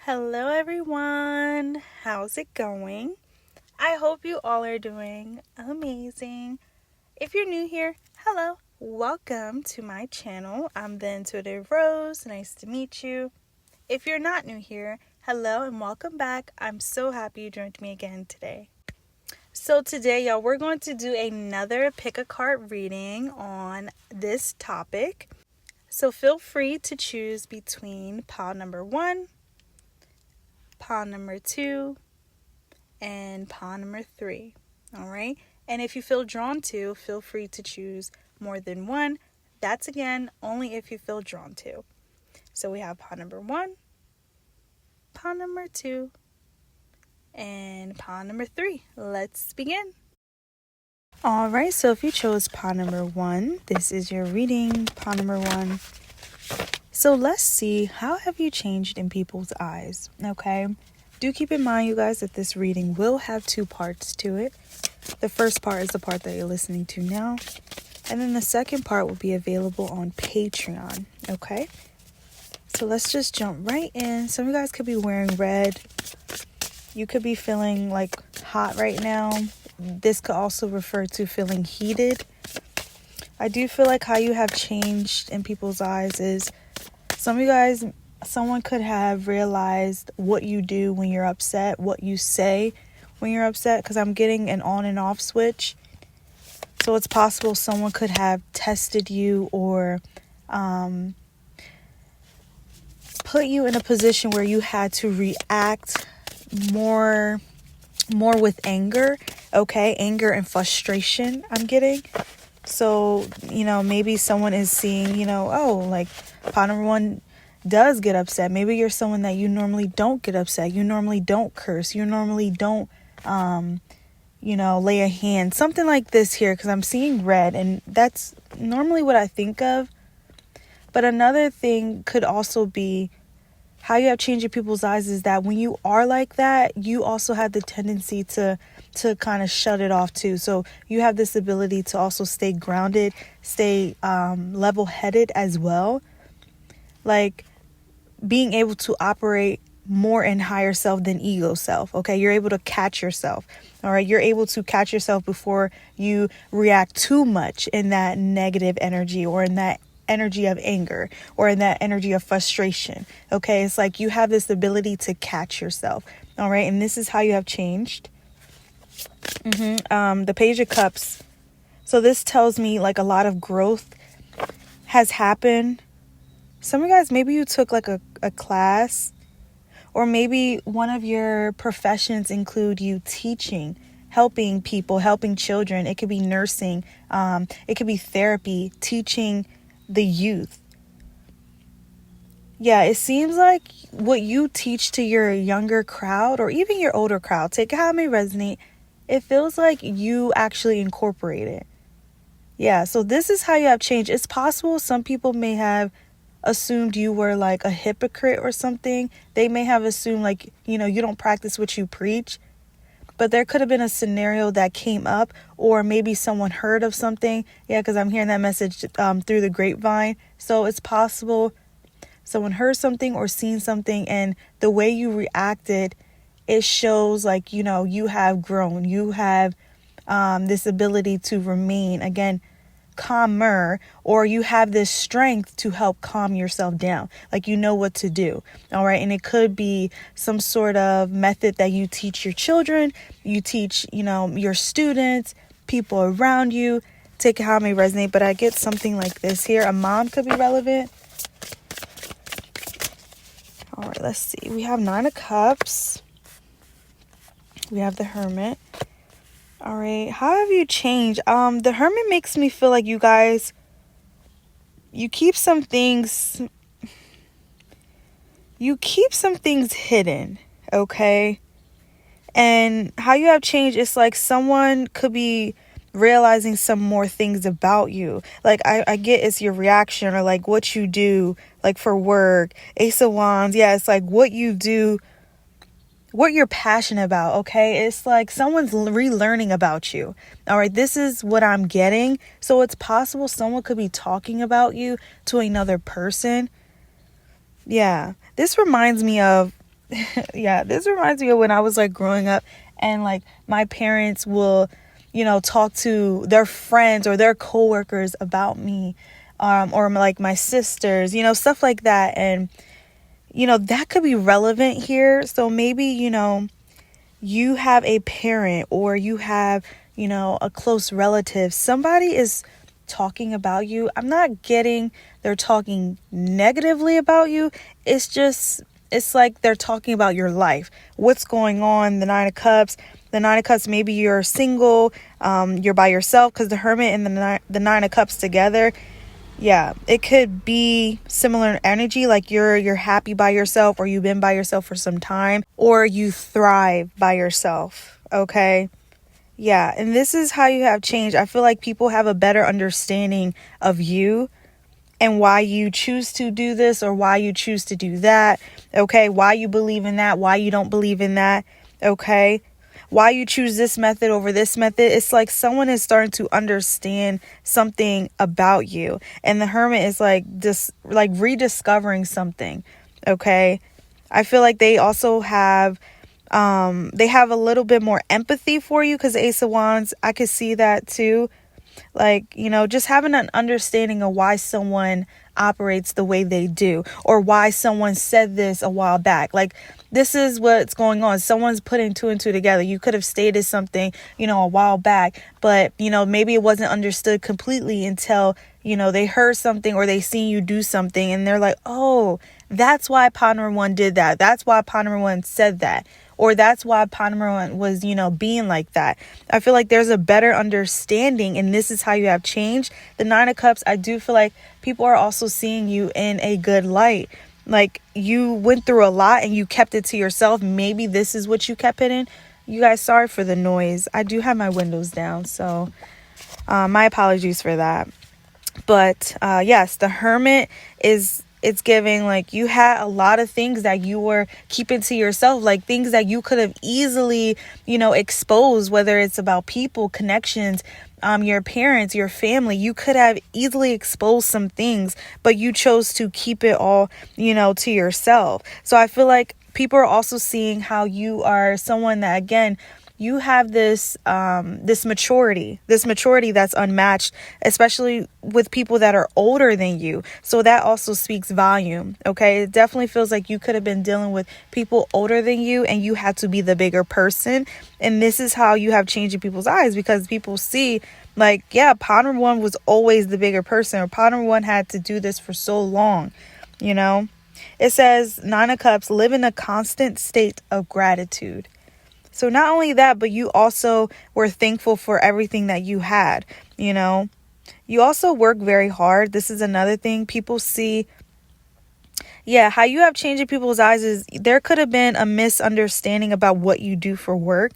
Hello everyone, how's it going? I hope you all are doing amazing. If you're new here, hello, welcome to my channel. I'm the Intuitive Rose, nice to meet you. If you're not new here, hello and welcome back. I'm so happy you joined me again today. So today, y'all, we're going to do another pick a card reading on this topic. So feel free to choose between pile number 1, pile number 2, and pile number 3. All right. And if you feel drawn to, feel free to choose more than one. That's again only if you feel drawn to. So we have pile number 1, pile number 2, and pile number 3. Let's begin. All right. So if you chose pile number 1, this is your reading, pile number 1. So let's see, how have you changed in people's eyes? Okay. Do keep in mind, you guys, that this reading will have 2 parts to it. The first part is the part that you're listening to now. And then the second part will be available on Patreon. Okay. So let's just jump right in. Some of you guys could be wearing red. You could be feeling like hot right now. This could also refer to feeling heated. I do feel like how you have changed in people's eyes is some of you guys, someone could have realized what you do when you're upset, what you say when you're upset, because I'm getting an on and off switch. So it's possible someone could have tested you or put you in a position where you had to react more with anger. Okay, anger and frustration I'm getting. So, maybe someone is seeing, like pile number 1 does get upset. Maybe you're someone that you normally don't get upset. You normally don't curse. You normally don't, lay a hand. Something like this here, because I'm seeing red, and that's normally what I think of. But another thing could also be how you have changed in people's eyes is that when you are like that, you also have the tendency to kind of shut it off too. So you have this ability to also stay grounded, stay level-headed as well. Like being able to operate more in higher self than ego self. Okay, you're able to catch yourself. All right, you're able to catch yourself before you react too much in that negative energy or in that energy of anger or in that energy of frustration. Okay, it's like you have this ability to catch yourself. All right, and this is how you have changed. The Page of Cups. So this tells me like a lot of growth has happened. Some of you guys, maybe you took like a class, or maybe one of your professions include you teaching, helping people, helping children. It could be nursing. It could be therapy, teaching the youth. Yeah, it seems like what you teach to your younger crowd or even your older crowd, take it how it may resonate, it feels like you actually incorporate it. Yeah, so this is how you have changed. It's possible some people may have assumed you were like a hypocrite or something. They may have assumed like, you don't practice what you preach. But there could have been a scenario that came up, or maybe someone heard of something. Yeah, because I'm hearing that message through the grapevine. So it's possible someone heard something or seen something, and the way you reacted, it shows like, you have grown. You have this ability to remain, again, calmer, or you have this strength to help calm yourself down. Like you know what to do. All right. And it could be some sort of method that you teach your children, you teach, your students, people around you. Take it how it may resonate. But I get something like this here. A mom could be relevant. All right, let's see. We have 9 of Cups. We have the Hermit. All right, how have you changed? The Hermit makes me feel like you guys, you keep some things hidden, okay? And how you have changed, it's like someone could be realizing some more things about you. Like I get it's your reaction or like what you do, like for work. Ace of Wands, yeah, it's like what you do, what you're passionate about, okay? It's like someone's relearning about you. All right, this is what I'm getting. So it's possible someone could be talking about you to another person. Yeah, this reminds me of Yeah, this reminds me of when I was like growing up, and like my parents will, talk to their friends or their coworkers about me, or like my sisters, stuff like that. And, that could be relevant here. So maybe, you have a parent, or you have, a close relative. Somebody is talking about you. I'm not getting they're talking negatively about you. It's like they're talking about your life. What's going on? The Nine of Cups. The Nine of Cups, maybe you're single, you're by yourself, because the Hermit and the Nine of Cups together. Yeah, it could be similar energy, like you're happy by yourself, or you've been by yourself for some time, or you thrive by yourself. Okay? Yeah, and this is how you have changed. I feel like people have a better understanding of you and why you choose to do this or why you choose to do that. Okay? Why you believe in that, why you don't believe in that. Okay? Why you choose this method over this method. It's like someone is starting to understand something about you. And the Hermit is like rediscovering something. Okay? I feel like they also have they have a little bit more empathy for you, because Ace of Wands, I could see that too. Like, just having an understanding of why someone operates the way they do, or why someone said this a while back. Like, this is what's going on. Someone's putting two and two together. You could have stated something, a while back, but, maybe it wasn't understood completely until, they heard something or they seen you do something, and they're like, oh, that's why Partner One did that. That's why Partner One said that. Or that's why Partner One was, being like that. I feel like there's a better understanding, and this is how you have changed. The Nine of Cups, I do feel like people are also seeing you in a good light. Like, you went through a lot and you kept it to yourself. Maybe this is what you kept it in. You guys, sorry for the noise. I do have my windows down, so my apologies for that. But yes, the Hermit it's giving like you had a lot of things that you were keeping to yourself, like things that you could have easily, exposed, whether it's about people, connections, your parents, your family. You could have easily exposed some things, but you chose to keep it all, to yourself. So I feel like people are also seeing how you are someone that, again, you have this maturity that's unmatched, especially with people that are older than you. So that also speaks volume. Okay. It definitely feels like you could have been dealing with people older than you, and you had to be the bigger person. And this is how you have changed in people's eyes, because people see like, yeah, Partner One was always the bigger person, or Partner One had to do this for so long. It says Nine of Cups, live in a constant state of gratitude. So not only that, but you also were thankful for everything that you had, You also work very hard. This is another thing people see. Yeah, how you have changed in people's eyes is there could have been a misunderstanding about what you do for work.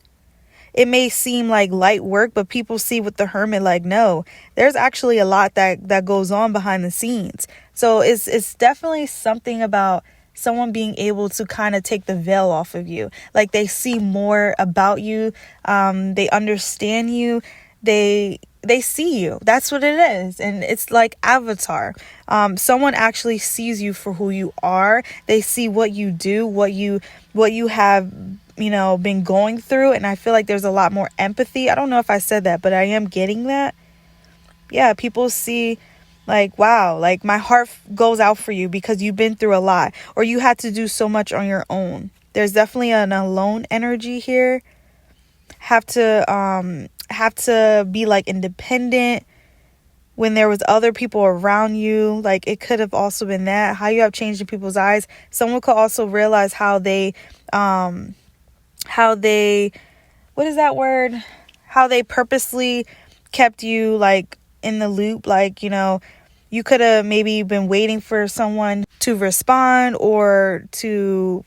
It may seem like light work, but people see with the Hermit like, no, there's actually a lot that goes on behind the scenes. So it's definitely something about someone being able to kind of take the veil off of you. Like, they see more about you. They understand you. They see you. That's what it is. And it's like Avatar. Someone actually sees you for who you are. They see what you do, what you have, been going through. And I feel like there's a lot more empathy. I don't know if I said that, but I am getting that. Yeah, people see like, wow, like my heart goes out for you because you've been through a lot, or you had to do so much on your own. There's definitely an alone energy here. Have to be like independent when there was other people around you. Like, it could have also been that, how you have changed in people's eyes. Someone could also realize how they what is that word? How they purposely kept you like in the loop. Like, you could have maybe been waiting for someone to respond or to,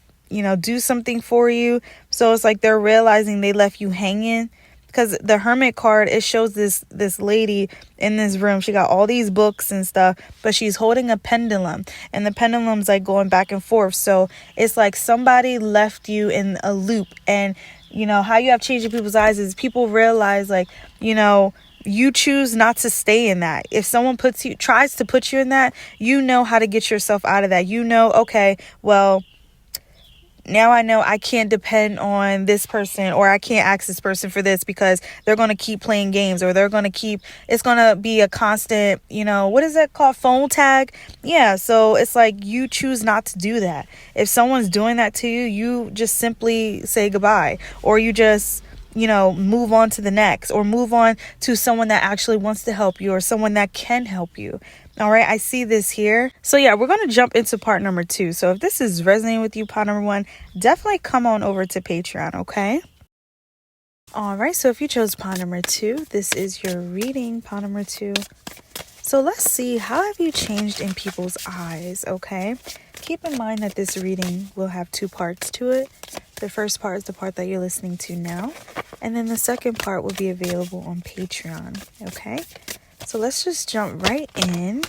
do something for you. So it's like they're realizing they left you hanging. Because the Hermit card, it shows this lady in this room. She got all these books and stuff, but she's holding a pendulum, and the pendulum's like going back and forth. So it's like somebody left you in a loop. And how you have changed in people's eyes is people realize, like, you choose not to stay in that. If someone tries to put you in that, how to get yourself out of that. Okay, well, now I know I can't depend on this person, or I can't ask this person for this because they're going to keep playing games, or it's going to be a constant, what is it called? Phone tag. Yeah. So it's like you choose not to do that. If someone's doing that to you, you just simply say goodbye, or you just, move on to the next, or move on to someone that actually wants to help you, or someone that can help you. All right, I see this here. So yeah, we're going to jump into part number 2. So if this is resonating with you, part number 1, definitely come on over to Patreon, okay? All right, so if you chose part number 2, this is your reading, part number 2. So let's see, how have you changed in people's eyes, okay? Keep in mind that this reading will have 2 parts to it. The first part is the part that you're listening to now, and then the second part will be available on Patreon, okay? So let's just jump right in.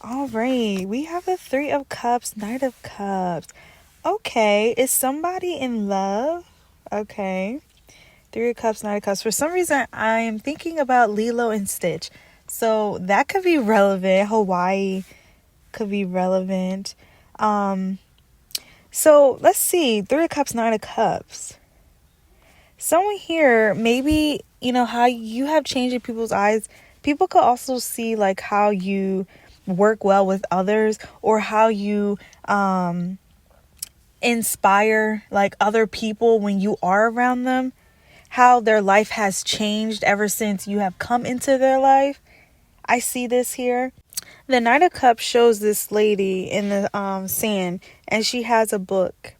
All right, we have the 3 of Cups, Knight of Cups. Okay, is somebody in love? Okay, 3 of Cups, Knight of Cups. For some reason, I am thinking about Lilo and Stitch. So that could be relevant. Hawaii could be relevant. So let's see, 3 of Cups, Knight of Cups. Someone here, maybe, how you have changed in people's eyes. People could also see like how you work well with others, or how you inspire like other people when you are around them, how their life has changed ever since you have come into their life. I see this here. The Knight of Cups shows this lady in the sand, and she has a book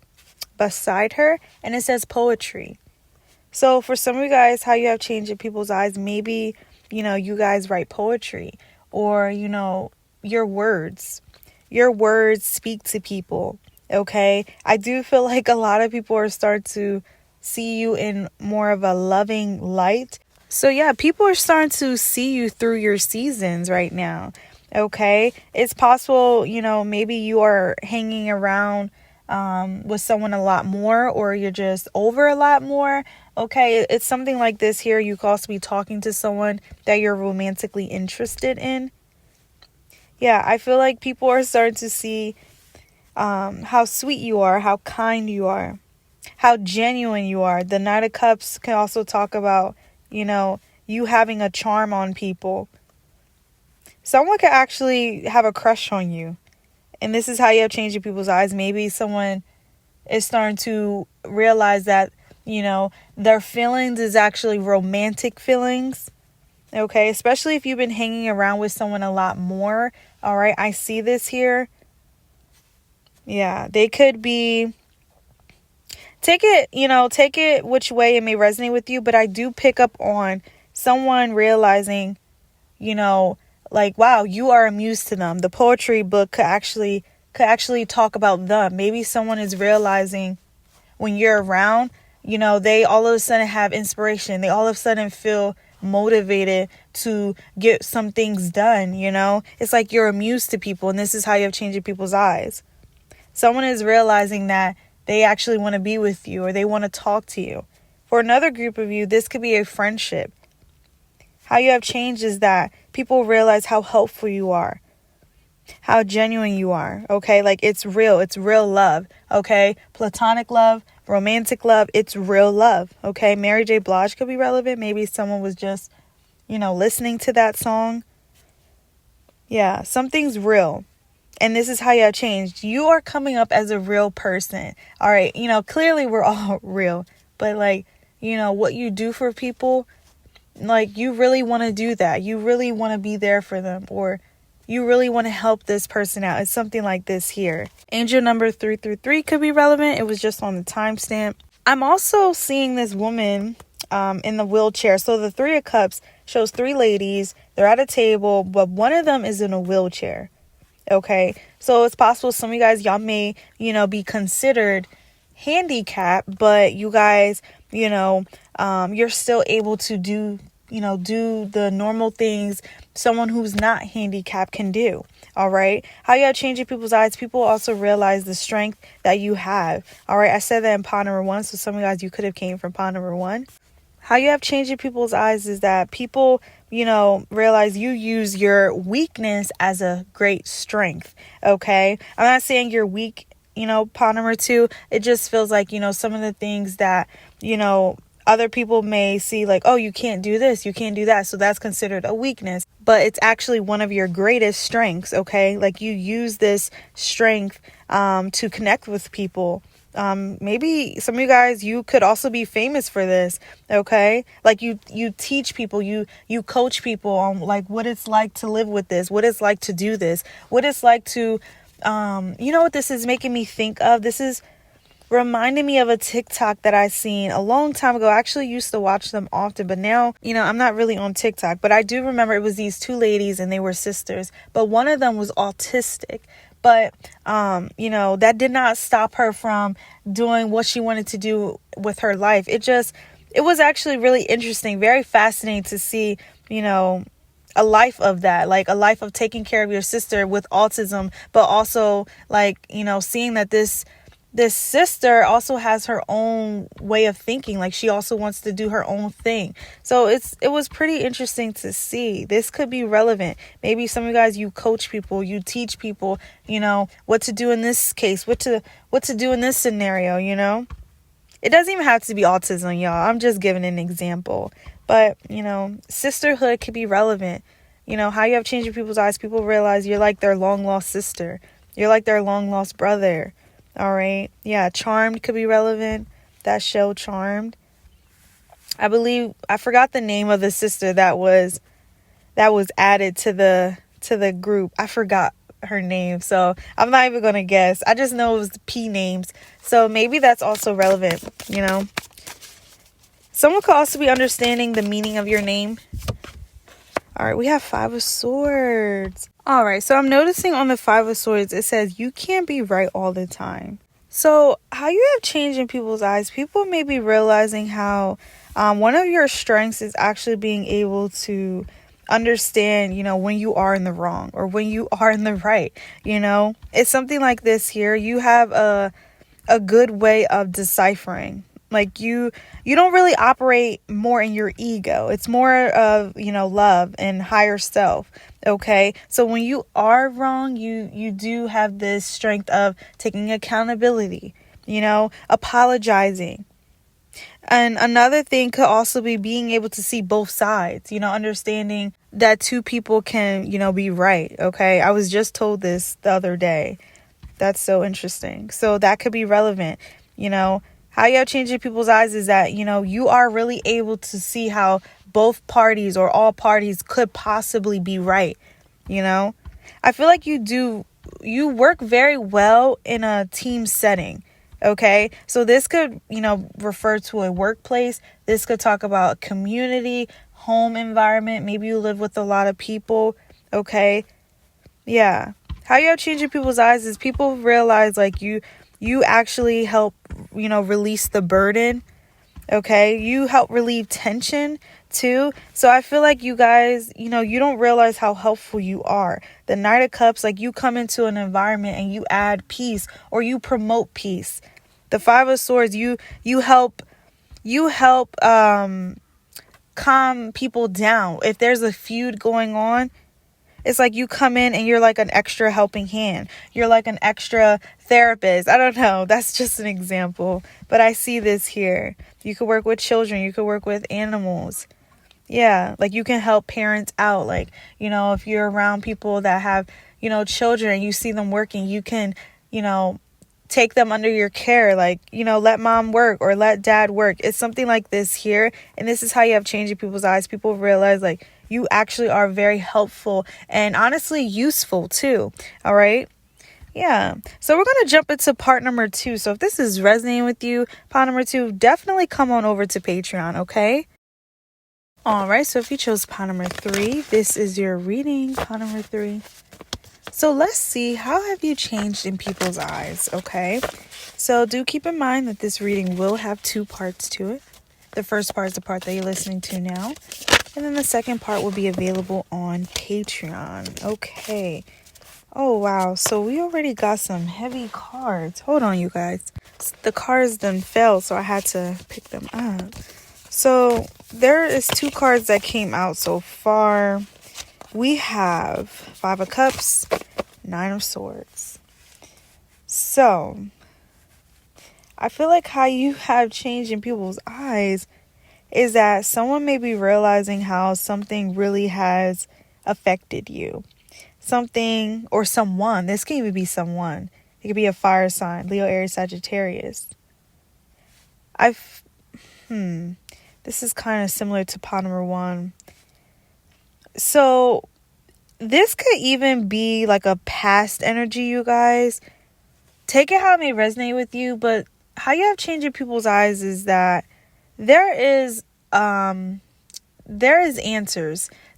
beside her, and it says poetry. So for some of you guys, how you have changed in people's eyes, maybe you guys write poetry, or, your words speak to people. Okay. I do feel like a lot of people are starting to see you in more of a loving light. So yeah, people are starting to see you through your seasons right now. Okay. It's possible, maybe you are hanging around with someone a lot more, or you're just over a lot more. Okay, it's something like this here. You could also be talking to someone that you're romantically interested in. Yeah, I feel like people are starting to see how sweet you are, how kind you are, how genuine you are. The Knight of Cups can also talk about, you having a charm on people. Someone could actually have a crush on you. And this is how you have changed in people's eyes. Maybe someone is starting to realize that, their feelings is actually romantic feelings. Okay, especially if you've been hanging around with someone a lot more. All right, I see this here. Yeah, they could be, take it which way it may resonate with you, but I do pick up on someone realizing, like, wow, you are amused to them. The poetry book could actually talk about them. Maybe someone is realizing when you're around, they all of a sudden have inspiration. They all of a sudden feel motivated to get some things done. It's like you're amused to people, and this is how you have changed people's eyes. Someone is realizing that they actually want to be with you, or they want to talk to you. For another group of you, this could be a friendship. How you have changed is that people realize how helpful you are, how genuine you are. Okay, like it's real love. Okay, platonic love, romantic love, it's real love. Okay, Mary J. Blige could be relevant. Maybe someone was just, listening to that song. Yeah, something's real. And this is how you have changed. You are coming up as a real person. All right, clearly we're all real. But what you do for people, like you really want to do that. You really want to be there for them, or you really want to help this person out. It's something like this here. Angel number 333 could be relevant. It was just on the timestamp. I'm also seeing this woman in the wheelchair. So the 3 of Cups shows 3 ladies. They're at a table, but one of them is in a wheelchair. Okay, so it's possible some of you guys, y'all may, be considered handicapped, but you guys, you're still able to do the normal things someone who's not handicapped can do. All right. How you have changed people's eyes. People also realize the strength that you have. All right. I said that in pot number 1. So some of you guys, you could have came from pot number 1. How you have changed people's eyes is that people, realize you use your weakness as a great strength. Okay. I'm not saying you're weak pot number 2, it just feels like, some of the things that, other people may see like, oh, you can't do this, you can't do that. So that's considered a weakness, but it's actually one of your greatest strengths. Okay. Like you use this strength to connect with people. Maybe some of you guys, you could also be famous for this. Okay. Like you teach people, you coach people on like what it's like to live with this, what it's like to do this, what it's like to, what this is making me think of? This is reminding me of a TikTok that I seen a long time ago. I actually used to watch them often, but now, I'm not really on TikTok, but I do remember it was these 2 ladies and they were sisters, but one of them was autistic. But, that did not stop her from doing what she wanted to do with her life. It was actually really interesting, very fascinating to see, a life of that, like a life of taking care of your sister with autism, but also like, seeing that this sister also has her own way of thinking. Like she also wants to do her own thing. So it was pretty interesting to see. This could be relevant. Maybe some of you guys, you coach people, you teach people, what to do in this case, what to do in this scenario, It doesn't even have to be autism, y'all. I'm just giving an example. But, sisterhood could be relevant. How you have changed people's eyes. People realize you're like their long lost sister. You're like their long lost brother. All right. Yeah. Charmed could be relevant. That show Charmed. I forgot the name of the sister that was added to the group. I forgot her name. So I'm not even going to guess. I just know it was the P names. So maybe that's also relevant. Someone could also be understanding the meaning of your name. All right. We have 5 of Swords. All right, so I'm noticing on the 5 of Swords, it says you can't be right all the time. So how you have changed in people's eyes, people may be realizing how one of your strengths is actually being able to understand, when you are in the wrong or when you are in the right. It's something like this here. You have a good way of deciphering. Like you don't really operate more in your ego. It's more of, love and higher self. Okay. So when you are wrong, you do have this strength of taking accountability, apologizing. And another thing could also be being able to see both sides, understanding that 2 people can, be right. Okay. I was just told this the other day. That's so interesting. So that could be relevant, How you have changed in people's eyes is that, you are really able to see how both parties or all parties could possibly be right. I feel like you work very well in a team setting. Okay. So this could, refer to a workplace. This could talk about a community, home environment. Maybe you live with a lot of people. Okay. Yeah. How you have changed in people's eyes is people realize like you actually help, release the burden. Okay. You help relieve tension too. So I feel like you guys, you don't realize how helpful you are. The Knight of Cups, like you come into an environment and you add peace or you promote peace. The 5 of Swords, you help calm people down. If there's a feud going on, it's like you come in and you're like an extra helping hand. You're like an extra therapist. I don't know. That's just an example. But I see this here. You could work with children. You could work with animals. Yeah. Like you can help parents out. Like, if you're around people that have, children and you see them working, you can, take them under your care. Like, let mom work or let dad work. It's something like this here. And this is how you have changed in people's eyes. People realize like you actually are very helpful and honestly useful too. All right. Yeah. So we're going to jump into part number 2. So if this is resonating with you, part number 2, definitely come on over to Patreon. Okay. All right. So if you chose part number 3, this is your reading, part number 3. So let's see, how have you changed in people's eyes? Okay. So do keep in mind that this reading will have 2 parts to it. The first part is the part that you're listening to now. And then the second part will be available on Patreon. Okay. Oh, wow. So we already got some heavy cards. Hold on, you guys. The cards then fell, so I had to pick them up. So there is 2 cards that came out so far. We have 5 of Cups, 9 of Swords. So, I feel like how you have changed in people's eyes is that someone may be realizing how something really has affected you. Something or someone. This can even be someone. It could be a fire sign, Leo, Aries, Sagittarius. This is kind of similar to pot number 1. So, this could even be like a past energy, you guys. Take it how it may resonate with you, but how you have changed in people's eyes is that there is answers.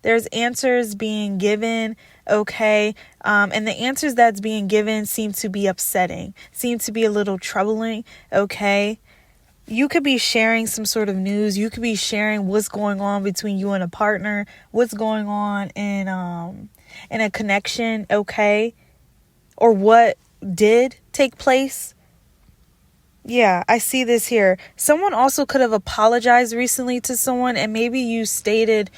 There's answers being given, okay? And the answers that's being given seem to be upsetting, seem to be a little troubling, okay? You could be sharing some sort of news. You could be sharing what's going on between you and a partner, what's going on in a connection, okay? Or what did take place. Yeah, I see this here. Someone also could have apologized recently to someone, and maybe you stated,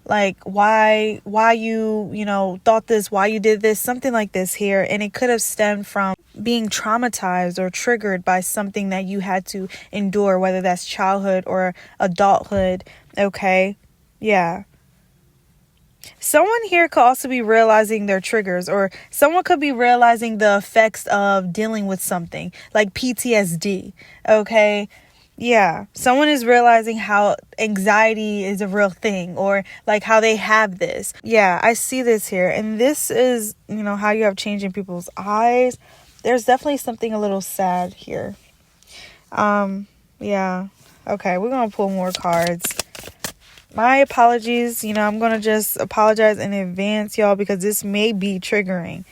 like why you, thought this, why you did this, something like this here. And it could have stemmed from being traumatized or triggered by something that you had to endure, whether that's childhood or adulthood. Okay. Yeah. Someone here could also be realizing their triggers, or someone could be realizing the effects of dealing with something like PTSD. Okay. Yeah. Someone is realizing how anxiety is a real thing, or like how they have this. Yeah, I see this here. And this is, how you have changed in people's eyes. There's definitely something a little sad here. Yeah. Okay, we're going to pull more cards. My apologies, I'm going to just apologize in advance, y'all, because this may be triggering.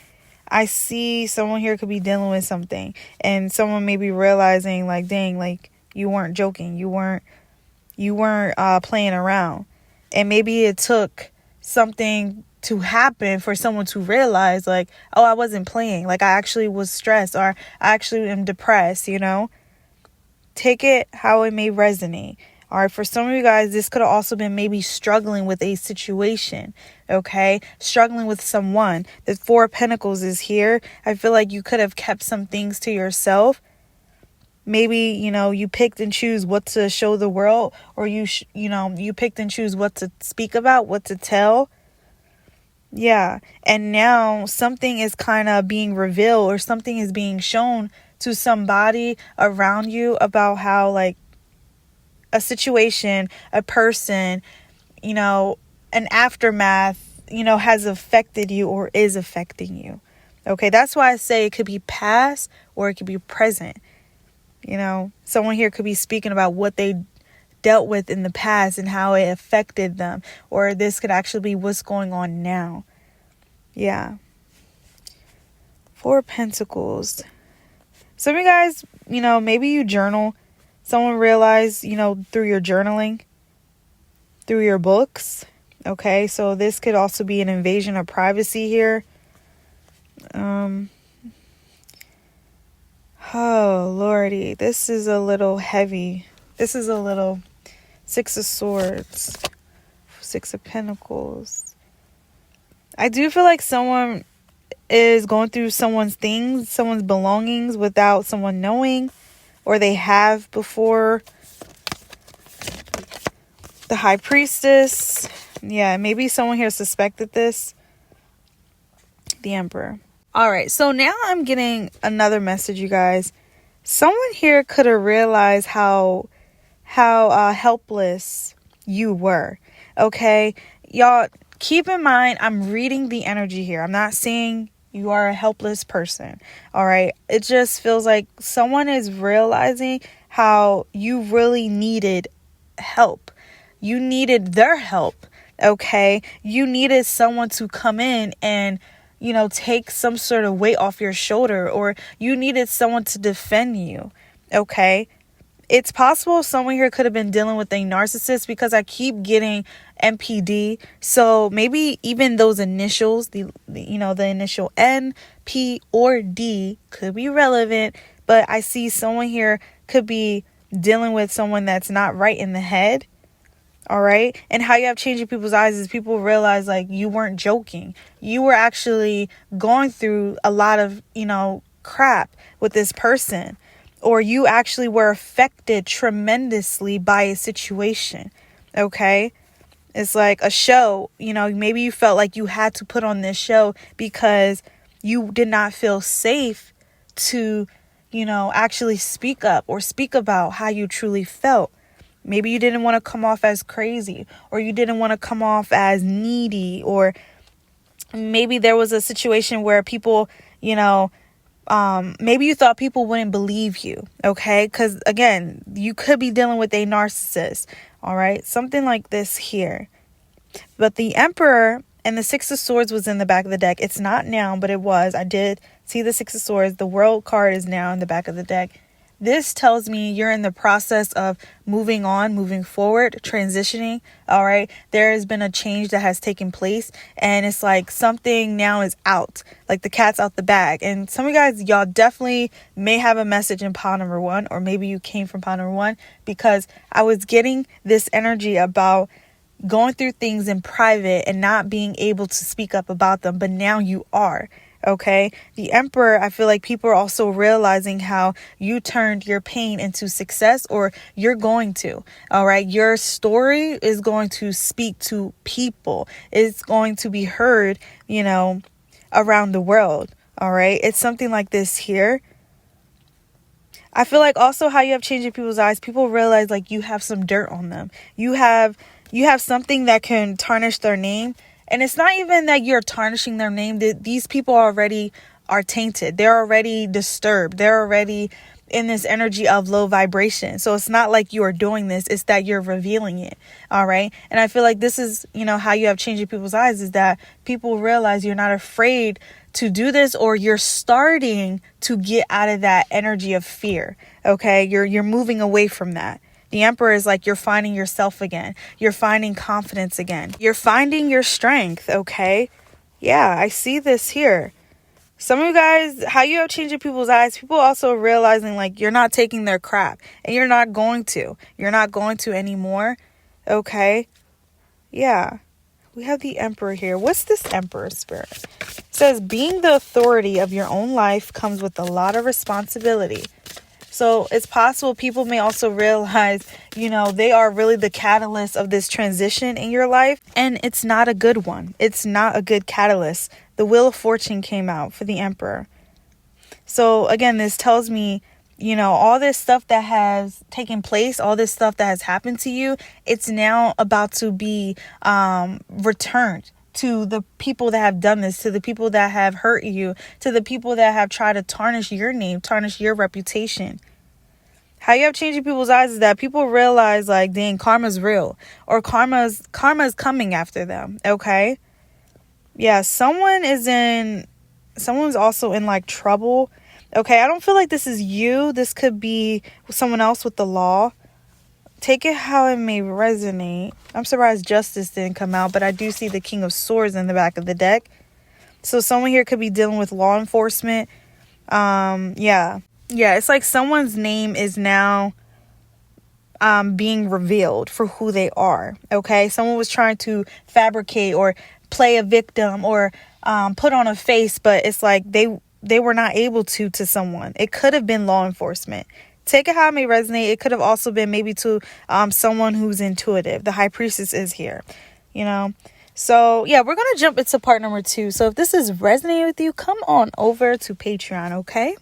I see someone here could be dealing with something, and someone may be realizing like, dang, like you weren't joking. You weren't playing around. And maybe it took something to happen for someone to realize like, oh, I wasn't playing. Like I actually was stressed, or I actually am depressed, Take it how it may resonate. All right, for some of you guys, this could have also been maybe struggling with a situation, okay? Struggling with someone. The 4 of Pentacles is here. I feel like you could have kept some things to yourself. Maybe, you picked and choose what to show the world, or you picked and choose what to speak about, what to tell. Yeah, and now something is kind of being revealed, or something is being shown to somebody around you about how like a situation, a person, an aftermath, has affected you or is affecting you. Okay, that's why I say it could be past or it could be present. Someone here could be speaking about what they dealt with in the past and how it affected them. Or this could actually be what's going on now. Yeah. 4 of Pentacles. Some of you guys, maybe you journal. Someone realized, through your journaling, through your books. Okay, so this could also be an invasion of privacy here. Oh, Lordy, this is a little heavy. This is a little 6 of Swords, 6 of Pentacles. I do feel like someone is going through someone's things, someone's belongings without someone knowing, or they have before. The High Priestess. Yeah, maybe someone here suspected this. The Emperor. All right, so now I'm getting another message, you guys. Someone here could have realized how helpless you were. Okay, y'all, keep in mind, I'm reading the energy here. I'm not saying you are a helpless person. All right, it just feels like someone is realizing how you really needed help. You needed their help. Okay, you needed someone to come in and take some sort of weight off your shoulder, or you needed someone to defend you. Okay, it's possible someone here could have been dealing with a narcissist, because I keep getting MPD. So maybe even those initials, the initial N, P, or D could be relevant. But I see someone here could be dealing with someone that's not right in the head. All right. And how you have changing people's eyes is people realize like you weren't joking. You were actually going through a lot of, crap with this person, or you actually were affected tremendously by a situation. Okay. It's like a show, maybe you felt like you had to put on this show because you did not feel safe to, actually speak up or speak about how you truly felt. Maybe you didn't want to come off as crazy, or you didn't want to come off as needy, or maybe there was a situation where people, maybe you thought people wouldn't believe you. Okay. Because again, you could be dealing with a narcissist. All right. Something like this here. But the Emperor and the Six of Swords was in the back of the deck. It's not now, but it was. I did see the Six of Swords. The World card is now in the back of the deck. This tells me you're in the process of moving on, moving forward, transitioning. All right. There has been a change that has taken place, and it's like something now is out, like the cat's out the bag. And some of you guys, y'all definitely may have a message in pile number 1, or maybe you came from pile number 1, because I was getting this energy about going through things in private and not being able to speak up about them. But now you are. Okay. The Emperor, I feel like people are also realizing how you turned your pain into success, or you're going to. All right. Your story is going to speak to people. It's going to be heard, around the world. All right. It's something like this here. I feel like also how you have changing people's eyes. People realize like you have some dirt on them. You have something that can tarnish their name. And it's not even that you're tarnishing their name. These people already are tainted. They're already disturbed. They're already in this energy of low vibration. So it's not like you are doing this. It's that you're revealing it. All right. And I feel like this is, how you have changing people's eyes, is that people realize you're not afraid to do this, or you're starting to get out of that energy of fear. Okay. You're moving away from that. The Emperor is like you're finding yourself again. You're finding confidence again. You're finding your strength, okay? Yeah, I see this here. Some of you guys, how you have changing people's eyes, people also realizing like you're not taking their crap, and you're not going to. You're not going to anymore, okay? Yeah. We have the Emperor here. What's this Emperor spirit? It says being the authority of your own life comes with a lot of responsibility. So it's possible people may also realize, they are really the catalyst of this transition in your life. And it's not a good one. It's not a good catalyst. The Wheel of Fortune came out for the Emperor. So again, this tells me, all this stuff that has taken place, all this stuff that has happened to you, it's now about to be returned to the people that have done this, to the people that have hurt you, to the people that have tried to tarnish your name, tarnish your reputation. How you have changing people's eyes is that people realize like, dang, karma's real, or karma's coming after them. Okay. Yeah. Someone's also in like trouble. Okay. I don't feel like this is you. This could be someone else with the law. Take it how it may resonate. I'm surprised justice didn't come out, but I do see the King of Swords in the back of the deck. So someone here could be dealing with law enforcement. Yeah, it's like someone's name is now being revealed for who they are. Okay, someone was trying to fabricate or play a victim or put on a face, but it's like they were not able to someone. It could have been law enforcement. Take it how it may resonate. It could have also been maybe to someone who's intuitive. The High Priestess is here, So, yeah, we're going to jump into part number 2. So if this is resonating with you, come on over to Patreon, okay?